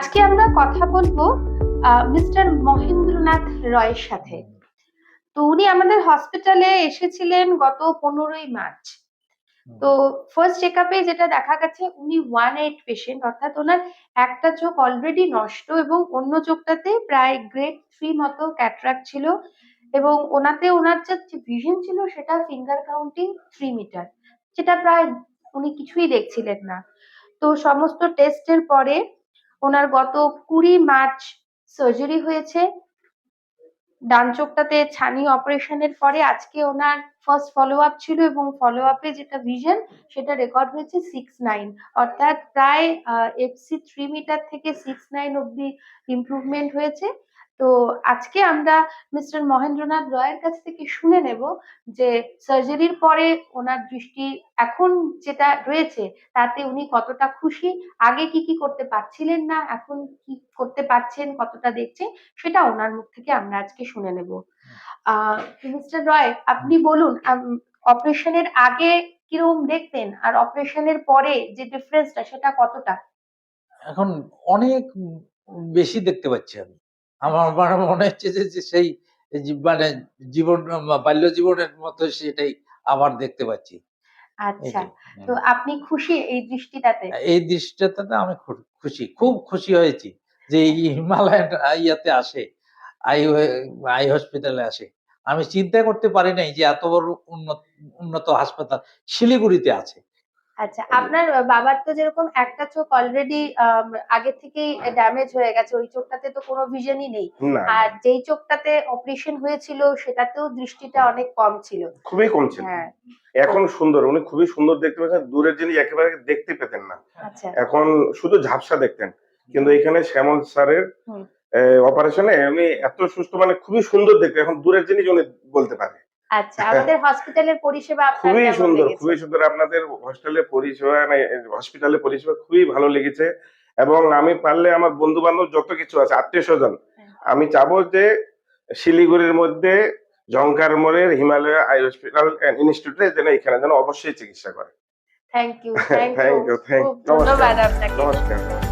আজকে আমরা কথা বলবো মিস্টার মহেন্দ্রনাথ রয়ের সাথে। তো উনি আমাদের হসপিটালে এসেছিলেন গত 15ই মার্চ। তো ফার্স্ট চেকআপে যেটা দেখা গেছে উনি 1/8 পেশেন্ট, অর্থাৎ ওনার একটা চোখ অলরেডি নষ্ট এবং অন্য চোখটাতে প্রায় গ্রেড 3 মতো ক্যাটারাক্ট ছিল এবং ওনার যে ভিশন ছিল সেটা ফিঙ্গার কাউন্টিং 3 মিটার, যেটা প্রায় উনি কিছুই দেখছিলেন না। তো সমস্ত টেস্টের পরে ওনার গত 20 মার্চ সার্জারি হয়েছে ডান চোখটাতে, ছানি অপারেশনের পরে আজকে ওনার ফার্স্ট ফলো আপ ছিল এবং ফলো আপে যেটা ভিশন সেটা রেকর্ড হয়েছে 6/9, অর্থাৎ প্রায় এফসি 3 মিটার থেকে 6/9 অব্দি ইমপ্রুভমেন্ট হয়েছে। তো আজকে আমরা মিস্টার মহেন্দ্রনাথ রয়ের কাছ থেকে শুনে নেব যে সার্জারির পরে ওনার দৃষ্টি এখন যেটা রয়েছে তাতে উনি কতটা খুশি, আগে কি কি করতে পারছিলেন না, এখন কি করতে পারছেন, কতটা দেখছেন, সেটা ওনার মুখ থেকে আমরা আজকে শুনে নেব। মিস্টার রয়, আপনি বলুন অপারেশনের আগে কিরকম দেখতেন আর অপারেশনের পরে যে ডিফারেন্সটা সেটা কতটা? এখন অনেক বেশি দেখতে পাচ্ছি আমি। আমার মনে হচ্ছে যে সেই মানে জীবন বাল্য জীবনের মতো সেটাই আবার দেখতে পাচ্ছি। আচ্ছা, তো আপনি খুশি এই দৃষ্টিটাতে? এই দৃষ্টিটাতে আমি খুশি, খুব খুশি হয়েছি যে এই হিমালয়ান ইয়াতে আসে, আই আই হসপিটালে আসে। আমি চিন্তা করতে পারি নাই যে এত বড় উন্নত হাসপাতাল শিলিগুড়িতে আছে। আচ্ছা, আপনার বাবার তো যেরকম একটা চোখ অলরেডি আগে থেকেই ড্যামেজ হয়ে গেছে, ওই চোখটাতে তো কোনো ভিশনই নেই। না, আর যেই চোখটাতে অপারেশন হয়েছিল সেটাতেও দৃষ্টিটা অনেক কম ছিল। খুবই কম ছিল। হ্যাঁ। এখন সুন্দর, উনি খুবই সুন্দর দেখতে পেতেন, দূরের জিনিস একেবারে দেখতে পেতেন না। আচ্ছা। এখন শুধু ঝাপসা দেখতেন, কিন্তু এখানে শ্যামল স্যারের অপারেশনে উনি এত সুস্থ, মানে খুবই সুন্দর দেখতে, এখন দূরের জিনিস উনি বলতে পারে। আচ্ছা, আমাদের হসপিটালের পরিষেবা আপনার খুবই কেমন সুন্দর, লেগেছে? খুবই সুন্দর। আপনাদের হসপিটালের পরিষেবা খুবই ভালো লেগেছে। এবং আমি পারলে আমার বন্ধু বান্ধব যত কিছু আছে, আত্মীয় স্বজন, আমি চাবো যে শিলিগুড়ির মধ্যে ঝংকার মোড়ের হিমালয় আই হসপিটাল এন্ড ইনস্টিটিউটে যেন এখানে যেন অবশ্যই চিকিৎসা করে। থ্যাংক ইউ, থ্যাংক ইউ, ধন্যবাদ আপনাকে। নমস্কার।